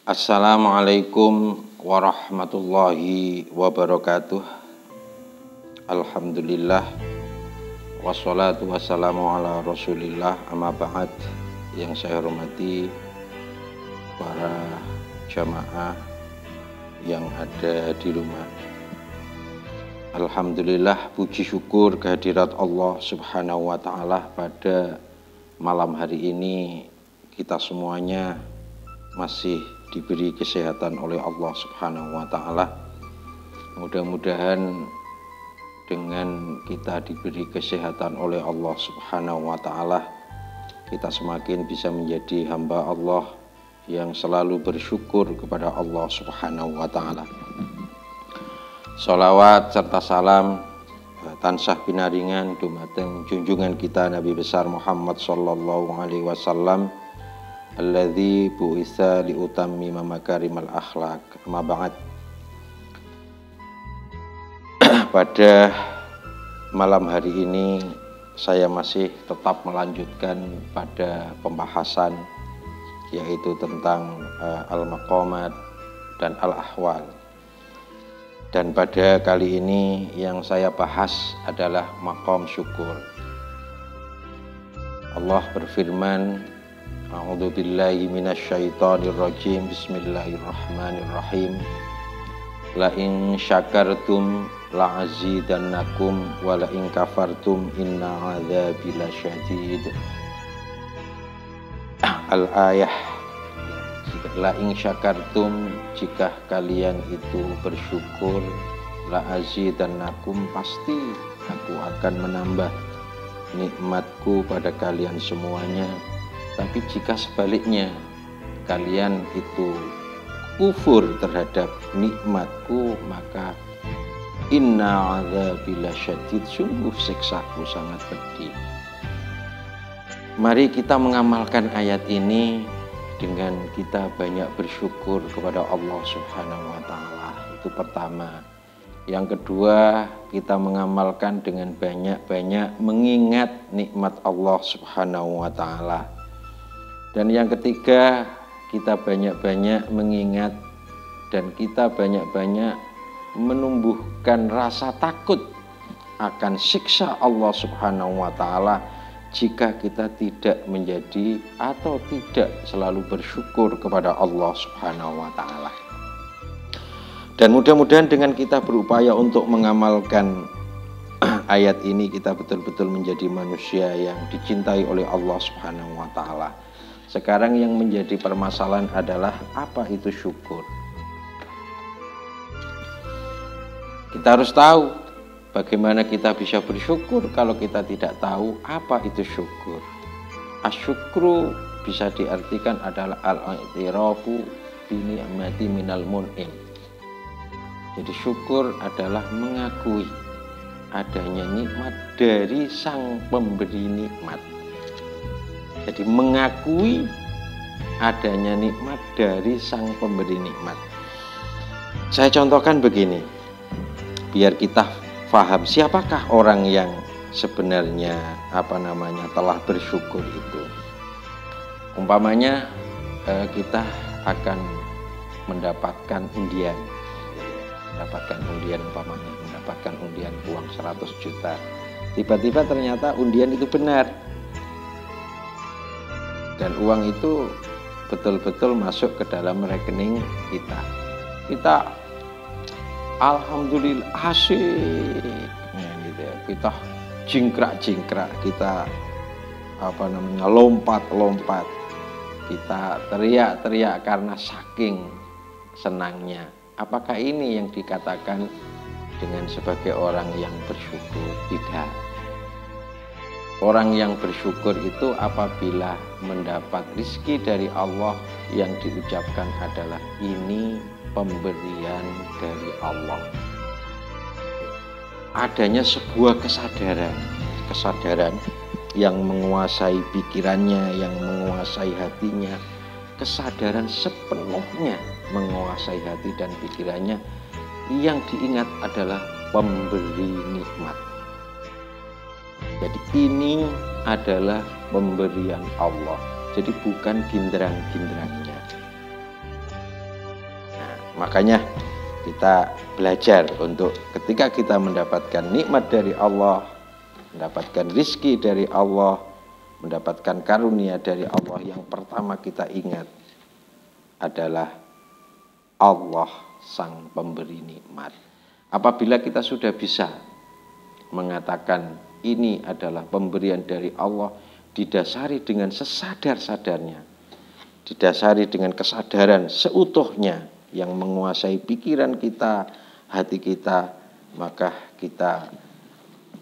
Assalamualaikum warahmatullahi wabarakatuh. Alhamdulillah wassalatu wassalamu ala rasulillah, amma ba'd. Yang saya hormati para jamaah yang ada di rumah, alhamdulillah, puji syukur kehadirat Allah subhanahu wa ta'ala. Pada malam hari ini kita semuanya masih diberi kesehatan oleh Allah subhanahu wa ta'ala. Mudah-mudahan dengan kita diberi kesehatan oleh Allah subhanahu wa ta'ala, kita semakin bisa menjadi hamba Allah yang selalu bersyukur kepada Allah subhanahu wa ta'ala. Sholawat serta salam tansah pinaringan dumateng junjungan kita Nabi besar Muhammad sallallahu alaihi wasallam, alladzi bu'itsa liutammima makarimal akhlak, amma ba'd. Pada malam hari ini saya masih tetap melanjutkan pada pembahasan yaitu tentang al-maqamat dan al-ahwal. Dan pada kali ini yang saya bahas adalah maqam syukur. Allah berfirman, a'udzu billahi minasyaitonir rajim, bismillahirrahmanirrahim. La in syakartum la azidannakum wa la in kafartum inna adzabi lasyadid. Al-ayah. La in syakartum, jika kalian itu bersyukur, la azidannakum, pasti aku akan menambah nikmatku pada kalian semuanya. Tapi jika sebaliknya kalian itu kufur terhadap nikmatku, maka inna adzabi lasyadid, sungguh siksaku sangat pedih. Mari kita mengamalkan ayat ini dengan kita banyak bersyukur kepada Allah subhanahu wa ta'ala. Itu pertama. Yang kedua, kita mengamalkan dengan banyak-banyak mengingat nikmat Allah subhanahu wa ta'ala. Dan yang ketiga, kita banyak-banyak mengingat dan kita banyak-banyak menumbuhkan rasa takut akan siksa Allah subhanahu wa ta'ala jika kita tidak menjadi atau tidak selalu bersyukur kepada Allah subhanahu wa ta'ala. Dan mudah-mudahan dengan kita berupaya untuk mengamalkan ayat ini, kita betul-betul menjadi manusia yang dicintai oleh Allah subhanahu wa ta'ala. Sekarang yang menjadi permasalahan adalah apa itu syukur. Kita harus tahu bagaimana kita bisa bersyukur kalau kita tidak tahu apa itu syukur. Asyukru bisa diartikan adalah al-i'tirafu bi ni'mati minal mun'im. Jadi syukur adalah mengakui adanya nikmat dari sang pemberi nikmat. Jadi mengakui adanya nikmat dari sang pemberi nikmat. Saya contohkan begini, biar kita faham siapakah orang yang sebenarnya telah bersyukur itu. Umpamanya kita akan mendapatkan undian, mendapatkan undian uang 100 juta. Tiba-tiba ternyata undian itu benar. Dan uang itu betul-betul masuk ke dalam rekening kita. Kita alhamdulillah asyik, gitu ya. Kita jingkrak-jingkrak, kita lompat-lompat, kita teriak-teriak karena saking senangnya. Apakah ini yang dikatakan dengan sebagai orang yang bersyukur? Tidak. Orang yang bersyukur itu apabila mendapat rizki dari Allah yang diucapkan adalah ini pemberian dari Allah. Adanya sebuah kesadaran yang menguasai pikirannya, yang menguasai hatinya, kesadaran sepenuhnya menguasai hati dan pikirannya. Yang diingat adalah pemberi nikmat. Jadi ini adalah pemberian Allah. Jadi bukan gindrang-gindrangnya. Makanya kita belajar untuk ketika kita mendapatkan nikmat dari Allah, mendapatkan rizki dari Allah, mendapatkan karunia dari Allah, yang pertama kita ingat adalah Allah sang pemberi nikmat. Apabila kita sudah bisa mengatakan ini adalah pemberian dari Allah, didasari dengan sesadar-sadarnya, didasari dengan kesadaran seutuhnya yang menguasai pikiran kita, hati kita, maka kita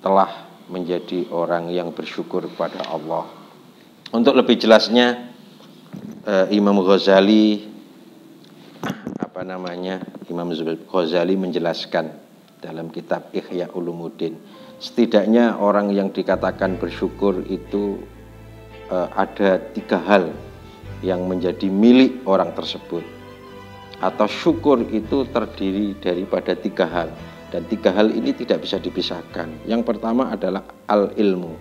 telah menjadi orang yang bersyukur kepada Allah. Untuk lebih jelasnya, Imam Ghazali Imam Ghazali menjelaskan dalam kitab Ihya Ulumuddin, setidaknya orang yang dikatakan bersyukur itu ada 3 hal yang menjadi milik orang tersebut, atau syukur itu terdiri daripada 3 hal, dan 3 hal ini tidak bisa dipisahkan. Yang pertama adalah al-ilmu.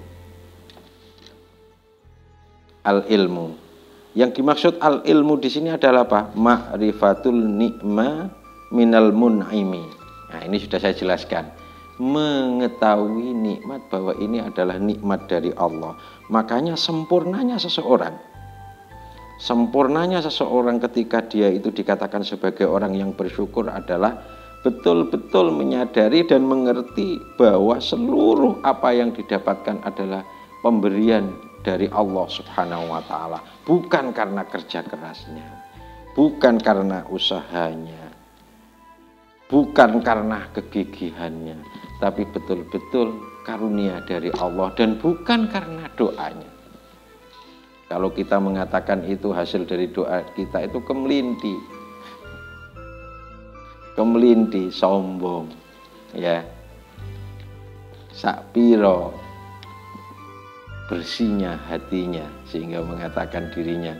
Al-ilmu. Yang dimaksud al-ilmu di sini adalah apa? Ma'rifatul ni'ma minal mun'imi. Nah, ini sudah saya jelaskan. Mengetahui nikmat, bahwa ini adalah nikmat dari Allah. Makanya sempurnanya seseorang ketika dia itu dikatakan sebagai orang yang bersyukur adalah betul-betul menyadari dan mengerti bahwa seluruh apa yang didapatkan adalah pemberian dari Allah Subhanahu wa ta'ala, bukan karena kerja kerasnya, bukan karena usahanya, bukan karena kegigihannya, tapi betul-betul karunia dari Allah, dan bukan karena doanya. Kalau kita mengatakan itu hasil dari doa kita, itu kemelinti, sombong, ya. Sakpiro bersihnya hatinya sehingga mengatakan dirinya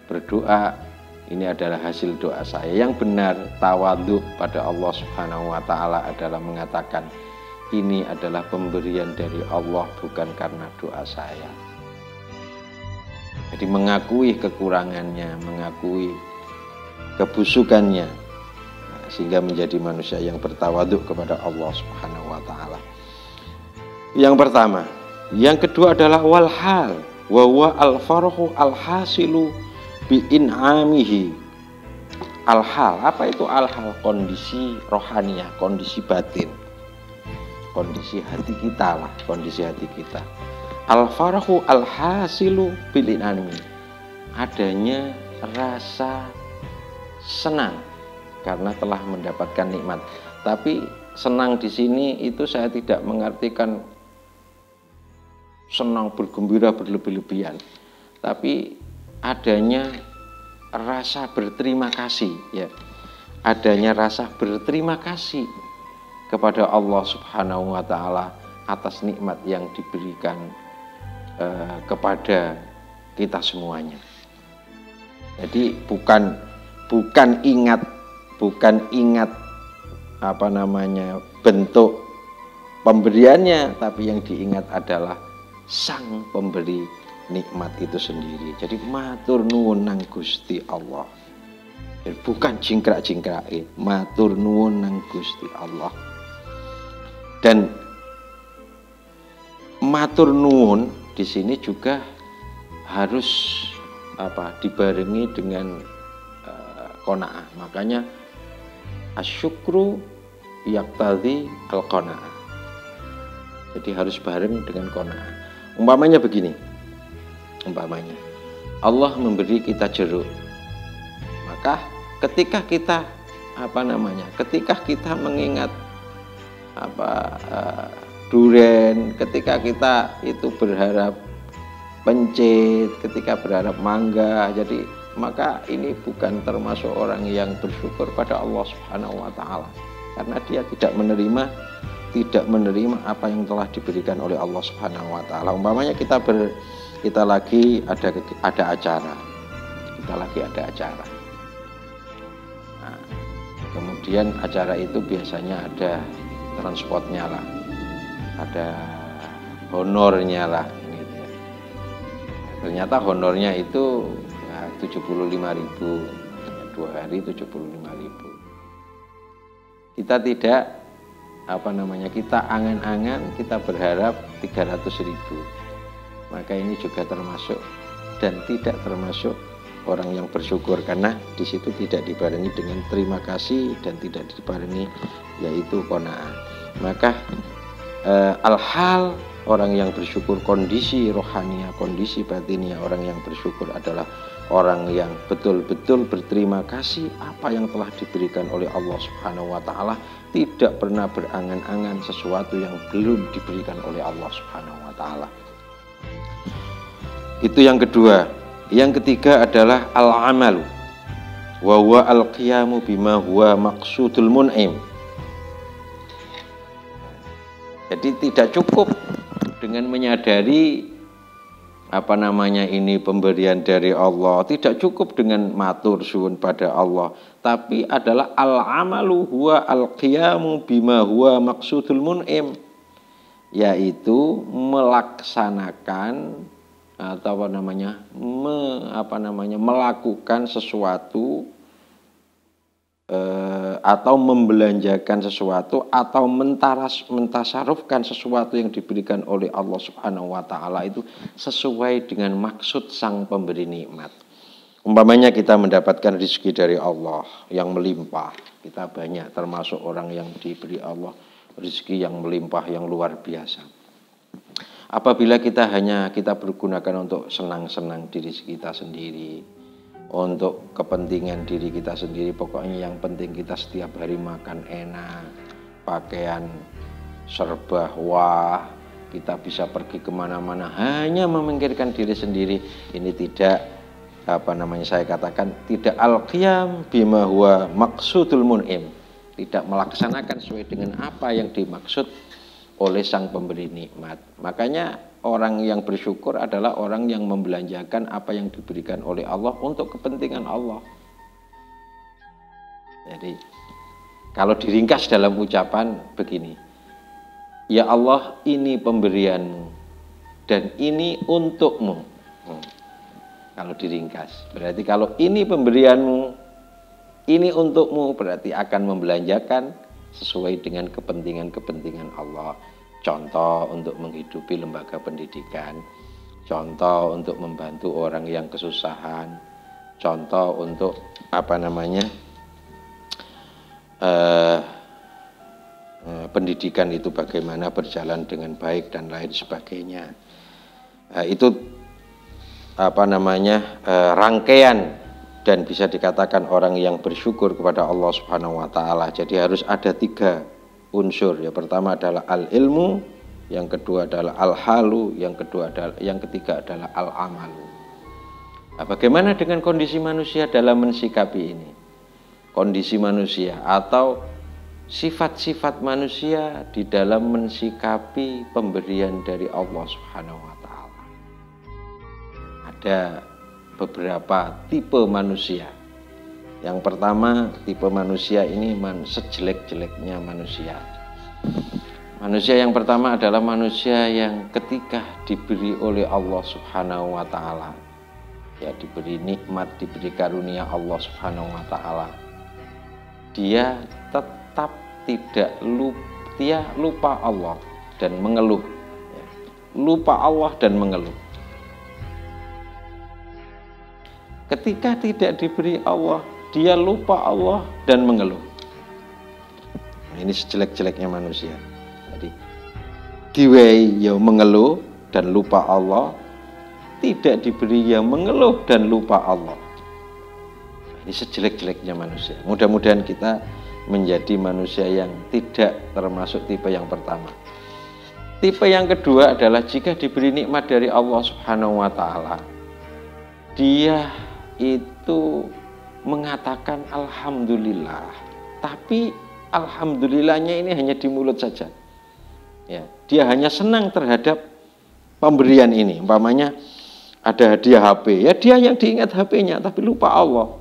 berdoa, ini adalah hasil doa saya. Yang benar tawadhu pada Allah Subhanahu wa ta'ala adalah mengatakan ini adalah pemberian dari Allah, bukan karena doa saya. Jadi mengakui kekurangannya, mengakui kebusukannya, sehingga menjadi manusia yang bertawaduk kepada Allah Subhanahu wa ta'ala. Yang pertama. Yang kedua adalah walhal, wa huwa al-farhu al-hasilu bi in'amihi. Al-hal, apa itu al-hal? Kondisi rohaniyah, kondisi batin, kondisi hati kita lah, kondisi hati kita. Al-farhu al-hasilu bil in'ami, adanya rasa senang karena telah mendapatkan nikmat. Tapi senang di sini itu saya tidak mengartikan senang bergembira berlebih-lebihan, tapi adanya rasa berterima kasih, ya. Adanya rasa berterima kasih kepada Allah Subhanahu wa ta'ala atas nikmat yang diberikan kepada kita semuanya. Jadi bukan ingat bentuk pemberiannya, tapi yang diingat adalah sang pemberi nikmat itu sendiri. Jadi matur nuwun nang Gusti Allah. Jadi bukan jingkrak-jingkrake, matur nuwun nang Gusti Allah. Dan matur nuwun di sini juga harus dibarengi dengan qanaah. Makanya asyukru yaqtadhi al-qanaah. Jadi harus bareng dengan qanaah. Umpamanya begini. Allah memberi kita jeruk. Maka ketika kita ketika kita mengingat duren, ketika kita itu berharap pencit, ketika berharap mangga, jadi maka ini bukan termasuk orang yang bersyukur pada Allah Subhanahu wa ta'ala, karena dia tidak menerima apa yang telah diberikan oleh Allah Subhanahu wa ta'ala. Umpamanya kita lagi ada acara. Nah, kemudian acara itu biasanya ada transportnya lah, ada honornya lah, gitu ya. Ternyata honornya itu 75.000, 2 hari 75.000. Kita tidak kita angan-angan, kita berharap 300.000. Maka ini juga termasuk dan tidak termasuk orang yang bersyukur, karena di situ tidak dibarengi dengan terima kasih dan tidak dibarengi yaitu qanaah. Maka al-hal, orang yang bersyukur, kondisi rohaniah, kondisi batiniah orang yang bersyukur adalah orang yang betul-betul berterima kasih apa yang telah diberikan oleh Allah Subhanahu wa taala, tidak pernah berangan-angan sesuatu yang belum diberikan oleh Allah Subhanahu wa taala. Itu yang kedua. Yang ketiga adalah al-amalu wa huwa al-qiyamu bima huwa maqsudul mun'im. Jadi tidak cukup dengan menyadari ini pemberian dari Allah, tidak cukup dengan matur suwun pada Allah, tapi adalah al-amalu huwa al-qiyamu bima huwa maqsudul mun'im, yaitu melaksanakan atau melakukan sesuatu atau membelanjakan sesuatu atau mentasarufkan sesuatu yang diberikan oleh Allah Subhanahu wa taala itu sesuai dengan maksud sang pemberi nikmat. Umpamanya kita mendapatkan rezeki dari Allah yang melimpah, kita banyak termasuk orang yang diberi Allah rezeki yang melimpah yang luar biasa. Apabila kita pergunakan untuk senang-senang diri kita sendiri, untuk kepentingan diri kita sendiri, pokoknya yang penting kita setiap hari makan enak, pakaian serba wah, kita bisa pergi kemana-mana hanya memikirkan diri sendiri, ini tidak saya katakan tidak al-qiyam bima huwa maqsudul mun'im, tidak melaksanakan sesuai dengan apa yang dimaksud oleh sang pemberi nikmat. Makanya orang yang bersyukur adalah orang yang membelanjakan apa yang diberikan oleh Allah untuk kepentingan Allah. Jadi kalau diringkas dalam ucapan begini, ya Allah, ini pemberianmu dan ini untukmu. Kalau diringkas berarti kalau ini pemberianmu, ini untukmu, berarti akan membelanjakan sesuai dengan kepentingan Allah. Contoh untuk menghidupi lembaga pendidikan, contoh untuk membantu orang yang kesusahan, contoh untuk pendidikan itu bagaimana berjalan dengan baik dan lain sebagainya. Itu rangkaian dan bisa dikatakan orang yang bersyukur kepada Allah Subhanahu wa taala. Jadi harus ada 3 unsur. Yang pertama adalah al-ilmu, yang kedua adalah al-halu, yang ketiga adalah al-amalu. Nah, bagaimana dengan kondisi manusia dalam mensikapi ini? Kondisi manusia atau sifat-sifat manusia di dalam mensikapi pemberian dari Allah Subhanahu wa taala. Ada beberapa tipe manusia. Yang pertama, tipe manusia ini sejelek-jeleknya manusia. Manusia yang pertama adalah manusia yang ketika diberi oleh Allah Subhanahu wa taala, ya diberi nikmat, diberi karunia Allah Subhanahu wa taala, dia tetap lupa Allah dan mengeluh. Lupa Allah dan mengeluh. Ketika tidak diberi Allah, dia lupa Allah dan mengeluh. Ini sejelek-jeleknya manusia. Jadi diwehi ya mengeluh dan lupa Allah, tidak diberi yang mengeluh dan lupa Allah. Ini sejelek-jeleknya manusia. Mudah-mudahan kita menjadi manusia yang tidak termasuk tipe yang pertama. Tipe yang kedua adalah jika diberi nikmat dari Allah Subhanahu wa taala, dia itu mengatakan alhamdulillah, tapi alhamdulillahnya ini hanya di mulut saja. Ya, dia hanya senang terhadap pemberian ini. Umpamanya ada hadiah HP, ya dia yang diingat HP-nya, tapi lupa Allah.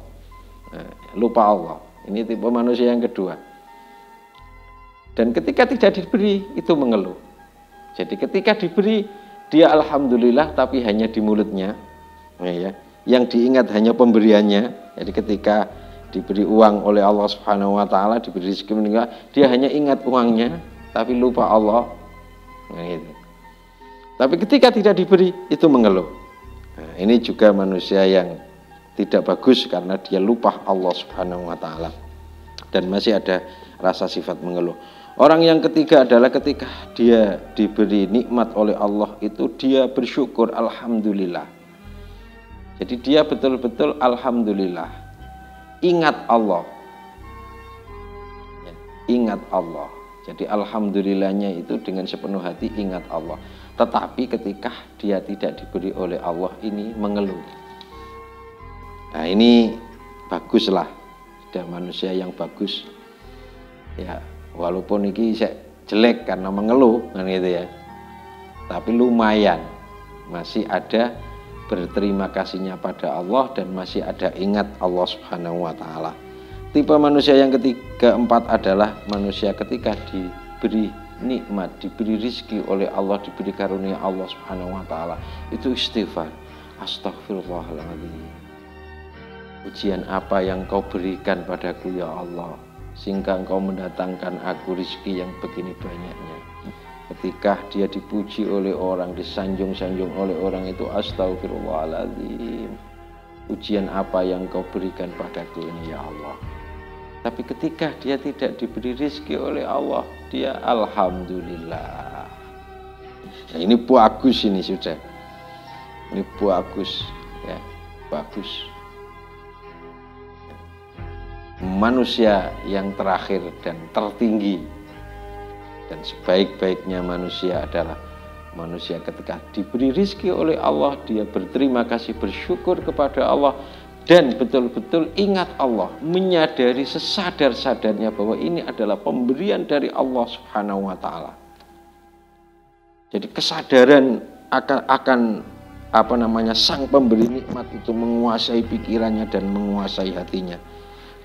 Lupa Allah. Ini tipe manusia yang kedua. Dan ketika tidak diberi, itu mengeluh. Jadi ketika diberi, dia alhamdulillah, tapi hanya di mulutnya. Ya, yang diingat hanya pemberiannya. Jadi ketika diberi uang oleh Allah Subhanahu wa taala, diberi rezeki meninggal, dia hanya ingat uangnya tapi lupa Allah. Nah, gitu. Tapi ketika tidak diberi itu mengeluh. Nah, ini juga manusia yang tidak bagus karena dia lupa Allah Subhanahu wa taala dan masih ada rasa sifat mengeluh. Orang yang ketiga adalah ketika dia diberi nikmat oleh Allah itu dia bersyukur, alhamdulillah. Jadi dia betul-betul alhamdulillah, ingat Allah ya, ingat Allah. Jadi alhamdulillahnya itu dengan sepenuh hati ingat Allah. Tetapi ketika dia tidak diberi oleh Allah ini mengeluh. Nah ini baguslah, sudah manusia yang bagus ya, walaupun ini jelek karena mengeluh kan gitu ya, tapi lumayan masih ada berterima kasihnya pada Allah dan masih ada ingat Allah Subhanahu wa taala. Tipe manusia yang keempat adalah manusia ketika diberi nikmat, diberi rizki oleh Allah, diberi karunia Allah Subhanahu wa taala, itu istighfar, astagfirullahaladzim. Ujian apa yang kau berikan padaku ya Allah, sehingga engkau mendatangkan aku rizki yang begini banyaknya. Ketika dia dipuji oleh orang, disanjung-sanjung oleh orang, itu astagfirullahaladzim. Ujian apa yang kau berikan padaku ini ya Allah. Tapi ketika dia tidak diberi rizki oleh Allah, dia alhamdulillah. Nah, ini bagus, ini sudah. Ini bagus ya, bagus. Manusia yang terakhir dan tertinggi dan sebaik-baiknya manusia adalah manusia ketika diberi rizki oleh Allah, dia berterima kasih, bersyukur kepada Allah dan betul-betul ingat Allah, menyadari sesadar-sadarnya bahwa ini adalah pemberian dari Allah Subhanahu wa taala. Jadi kesadaran akan sang pemberi nikmat itu menguasai pikirannya dan menguasai hatinya.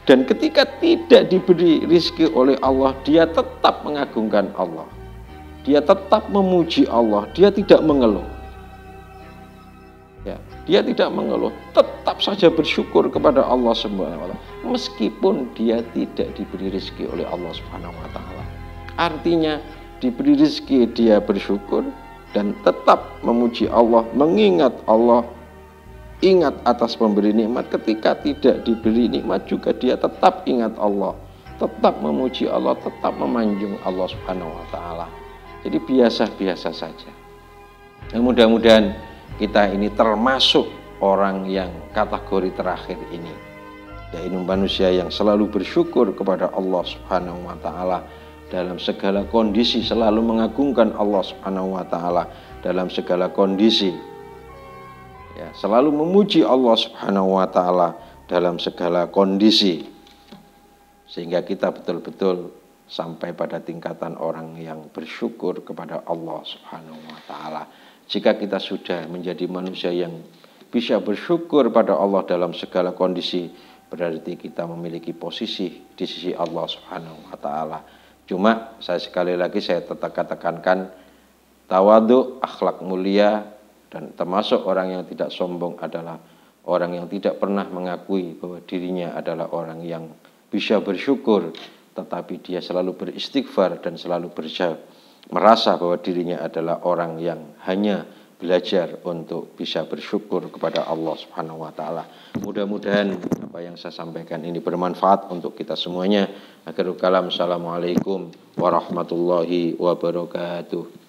Dan ketika tidak diberi rizki oleh Allah, dia tetap mengagungkan Allah. Dia tetap memuji Allah, dia tidak mengeluh. Ya, dia tidak mengeluh, tetap saja bersyukur kepada Allah Subhanahu wa taala meskipun dia tidak diberi rizki oleh Allah Subhanahu wa taala. Artinya diberi rizki dia bersyukur dan tetap memuji Allah, mengingat Allah. Ingat atas pemberi nikmat. Ketika tidak diberi nikmat juga dia tetap ingat Allah, tetap memuji Allah, tetap memanjung Allah Subhanahu wa taala. Jadi biasa-biasa saja. Mudah-mudahan kita ini termasuk orang yang kategori terakhir ini, yaitu manusia yang selalu bersyukur kepada Allah Subhanahu wa taala dalam segala kondisi, selalu mengagungkan Allah Subhanahu wa taala dalam segala kondisi. Ya, selalu memuji Allah Subhanahu wa taala dalam segala kondisi, sehingga kita betul-betul sampai pada tingkatan orang yang bersyukur kepada Allah Subhanahu wa taala. Jika kita sudah menjadi manusia yang bisa bersyukur pada Allah dalam segala kondisi, berarti kita memiliki posisi di sisi Allah Subhanahu wa taala. Cuma sekali lagi saya tekankan, tawadhu, akhlak mulia, dan termasuk orang yang tidak sombong adalah orang yang tidak pernah mengakui bahwa dirinya adalah orang yang bisa bersyukur, tetapi dia selalu beristighfar dan selalu merasa bahwa dirinya adalah orang yang hanya belajar untuk bisa bersyukur kepada Allah Subhanahu wa taala. Mudah-mudahan apa yang saya sampaikan ini bermanfaat untuk kita semuanya. Akhirul kalam, assalamualaikum warahmatullahi wabarakatuh.